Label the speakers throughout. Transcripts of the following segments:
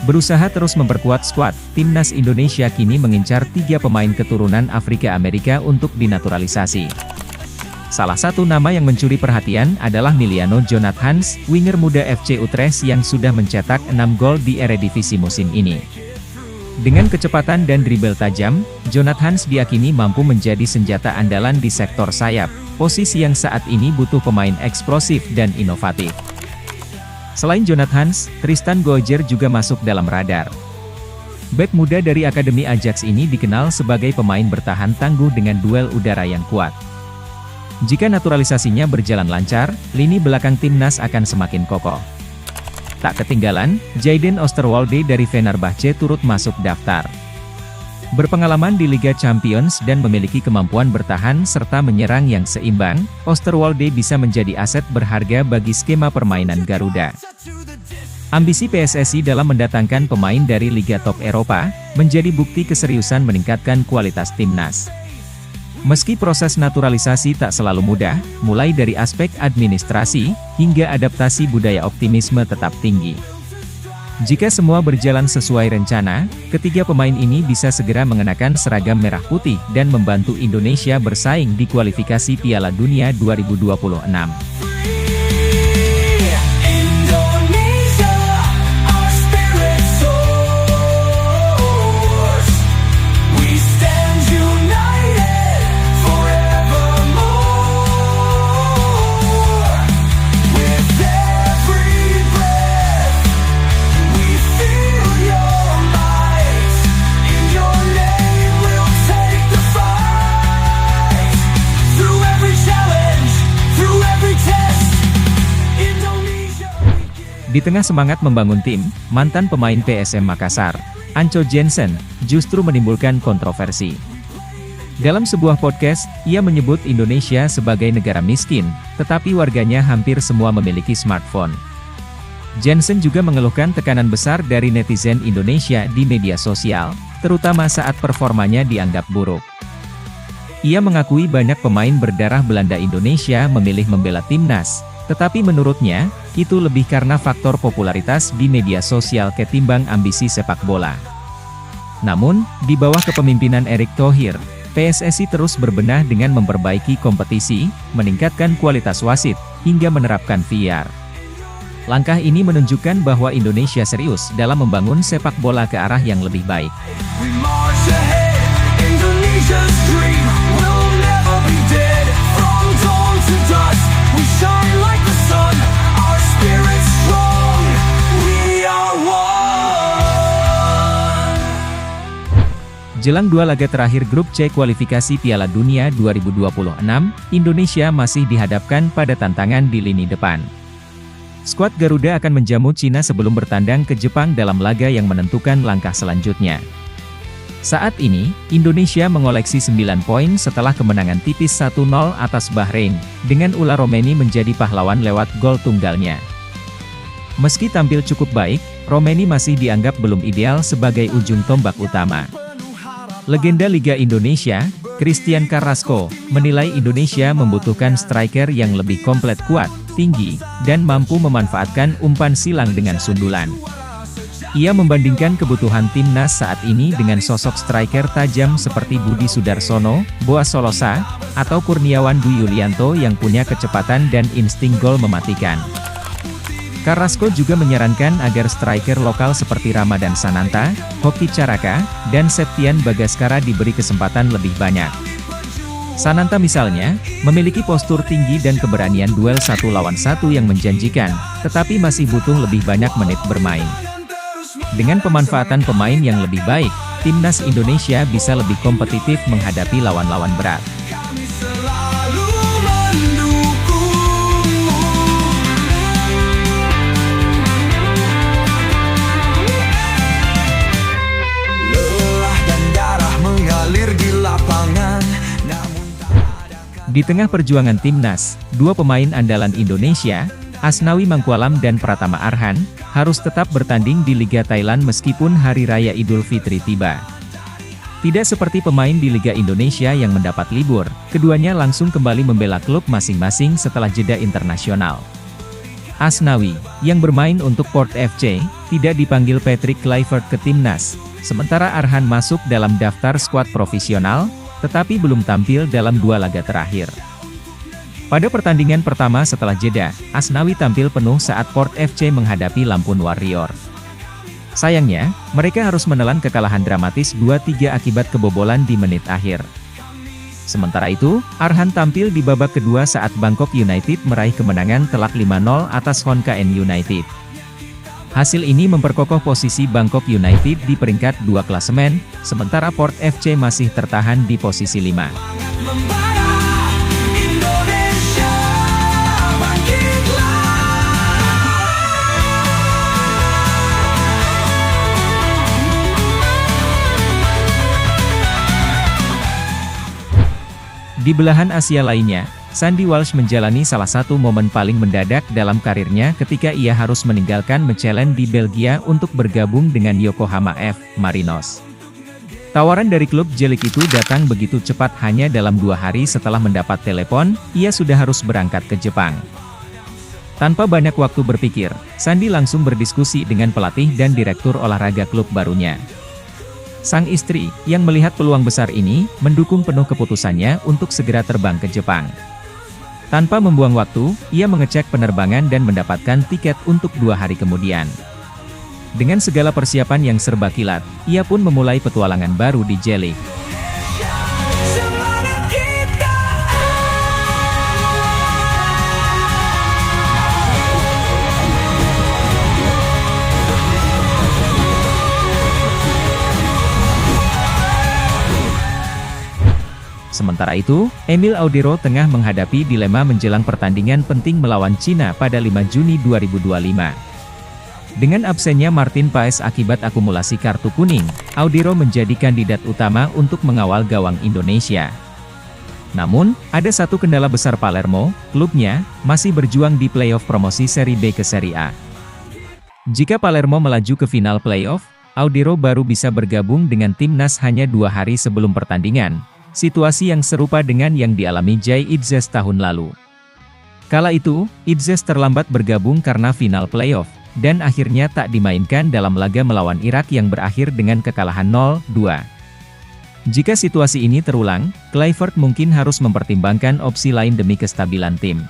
Speaker 1: Berusaha terus memperkuat skuad, Timnas Indonesia kini mengincar 3 pemain keturunan Afrika Amerika untuk dinaturalisasi. Salah satu nama yang mencuri perhatian adalah Miliano Jonathans, winger muda FC Utrecht yang sudah mencetak 6 gol di Eredivisie musim ini. Dengan kecepatan dan dribble tajam, Jonathans diakini mampu menjadi senjata andalan di sektor sayap, posisi yang saat ini butuh pemain eksplosif dan inovatif. Selain Jonathans, Tristan Gojjer juga masuk dalam radar. Bek muda dari Akademi Ajax ini dikenal sebagai pemain bertahan tangguh dengan duel udara yang kuat. Jika naturalisasinya berjalan lancar, lini belakang timnas akan semakin kokoh. Tak ketinggalan, Jayden Oosterwolde dari Fenerbahce turut masuk daftar. Berpengalaman di Liga Champions dan memiliki kemampuan bertahan serta menyerang yang seimbang, Oosterwolde bisa menjadi aset berharga bagi skema permainan Garuda. Ambisi PSSI dalam mendatangkan pemain dari Liga Top Eropa, menjadi bukti keseriusan meningkatkan kualitas timnas. Meski proses naturalisasi tak selalu mudah, mulai dari aspek administrasi, hingga adaptasi budaya optimisme tetap tinggi. Jika semua berjalan sesuai rencana, ketiga pemain ini bisa segera mengenakan seragam merah putih dan membantu Indonesia bersaing di kualifikasi Piala Dunia 2026. Di tengah semangat membangun tim, mantan pemain PSM Makassar, Anco Jensen, justru menimbulkan kontroversi. Dalam sebuah podcast, ia menyebut Indonesia sebagai negara miskin, tetapi warganya hampir semua memiliki smartphone. Jensen juga mengeluhkan tekanan besar dari netizen Indonesia di media sosial, terutama saat performanya dianggap buruk. Ia mengakui banyak pemain berdarah Belanda Indonesia memilih membela timnas, tetapi menurutnya, itu lebih karena faktor popularitas di media sosial ketimbang ambisi sepak bola. Namun, di bawah kepemimpinan Erick Thohir, PSSI terus berbenah dengan memperbaiki kompetisi, meningkatkan kualitas wasit, hingga menerapkan VAR. Langkah ini menunjukkan bahwa Indonesia serius dalam membangun sepak bola ke arah yang lebih baik. Jelang 2 laga terakhir grup C kualifikasi Piala Dunia 2026, Indonesia masih dihadapkan pada tantangan di lini depan. Skuad Garuda akan menjamu Cina sebelum bertandang ke Jepang dalam laga yang menentukan langkah selanjutnya. Saat ini, Indonesia mengoleksi 9 poin setelah kemenangan tipis 1-0 atas Bahrain, dengan Ula Romeni menjadi pahlawan lewat gol tunggalnya. Meski tampil cukup baik, Romeni masih dianggap belum ideal sebagai ujung tombak utama. Legenda Liga Indonesia, Christian Carrasco, menilai Indonesia membutuhkan striker yang lebih komplit, kuat, tinggi, dan mampu memanfaatkan umpan silang dengan sundulan. Ia membandingkan kebutuhan timnas saat ini dengan sosok striker tajam seperti Budi Sudarsono, Boaz Solosa, atau Kurniawan Dwi Yulianto yang punya kecepatan dan insting gol mematikan. Carrasco juga menyarankan agar striker lokal seperti Ramadan Sananta, Hoki Caraka, dan Septian Bagaskara diberi kesempatan lebih banyak. Sananta misalnya, memiliki postur tinggi dan keberanian duel 1 lawan 1 yang menjanjikan, tetapi masih butuh lebih banyak menit bermain. Dengan pemanfaatan pemain yang lebih baik, timnas Indonesia bisa lebih kompetitif menghadapi lawan-lawan berat. Di tengah perjuangan timnas, 2 pemain andalan Indonesia, Asnawi Mangkualam dan Pratama Arhan, harus tetap bertanding di Liga Thailand meskipun Hari Raya Idul Fitri tiba. Tidak seperti pemain di Liga Indonesia yang mendapat libur, keduanya langsung kembali membela klub masing-masing setelah jeda internasional. Asnawi, yang bermain untuk Port FC, tidak dipanggil Patrick Kluivert ke timnas, sementara Arhan masuk dalam daftar skuad profesional, tetapi belum tampil dalam 2 laga terakhir. Pada pertandingan pertama setelah jeda, Asnawi tampil penuh saat Port FC menghadapi Lampung Warrior. Sayangnya, mereka harus menelan kekalahan dramatis 2-3 akibat kebobolan di menit akhir. Sementara itu, Arhan tampil di babak kedua saat Bangkok United meraih kemenangan telak 5-0 atas Hokkien United. Hasil ini memperkokoh posisi Bangkok United di peringkat 2 klasemen, sementara Port FC masih tertahan di posisi 5. Di belahan Asia lainnya, Sandy Walsh menjalani salah satu momen paling mendadak dalam karirnya ketika ia harus meninggalkan Mechelen di Belgia untuk bergabung dengan Yokohama F. Marinos. Tawaran dari klub Jelik itu datang begitu cepat, hanya dalam 2 hari setelah mendapat telepon, ia sudah harus berangkat ke Jepang. Tanpa banyak waktu berpikir, Sandy langsung berdiskusi dengan pelatih dan direktur olahraga klub barunya. Sang istri, yang melihat peluang besar ini, mendukung penuh keputusannya untuk segera terbang ke Jepang. Tanpa membuang waktu, ia mengecek penerbangan dan mendapatkan tiket untuk 2 hari kemudian. Dengan segala persiapan yang serba kilat, ia pun memulai petualangan baru di Jelik. Sementara itu, Emil Audero tengah menghadapi dilema menjelang pertandingan penting melawan Cina pada 5 Juni 2025. Dengan absennya Martin Paes akibat akumulasi kartu kuning, Audero menjadi kandidat utama untuk mengawal gawang Indonesia. Namun, ada satu kendala besar: Palermo, klubnya, masih berjuang di playoff promosi Seri B ke Seri A. Jika Palermo melaju ke final playoff, Audero baru bisa bergabung dengan timnas hanya 2 hari sebelum pertandingan. Situasi yang serupa dengan yang dialami Jay Itzes tahun lalu. Kala itu, Itzes terlambat bergabung karena final playoff, dan akhirnya tak dimainkan dalam laga melawan Irak yang berakhir dengan kekalahan 0-2. Jika situasi ini terulang, Kluivert mungkin harus mempertimbangkan opsi lain demi kestabilan tim.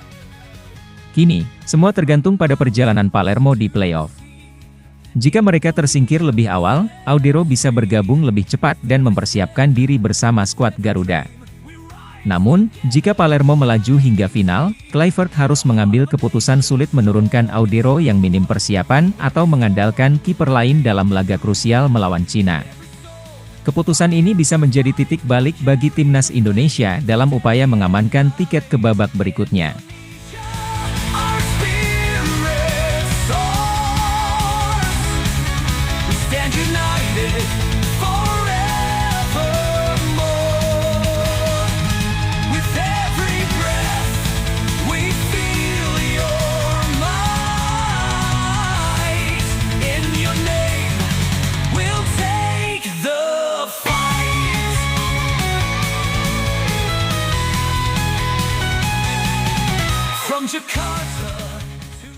Speaker 1: Kini, semua tergantung pada perjalanan Palermo di playoff. Jika mereka tersingkir lebih awal, Audero bisa bergabung lebih cepat dan mempersiapkan diri bersama skuad Garuda. Namun, jika Palermo melaju hingga final, Kluivert harus mengambil keputusan sulit: menurunkan Audero yang minim persiapan atau mengandalkan kiper lain dalam laga krusial melawan Cina. Keputusan ini bisa menjadi titik balik bagi timnas Indonesia dalam upaya mengamankan tiket ke babak berikutnya.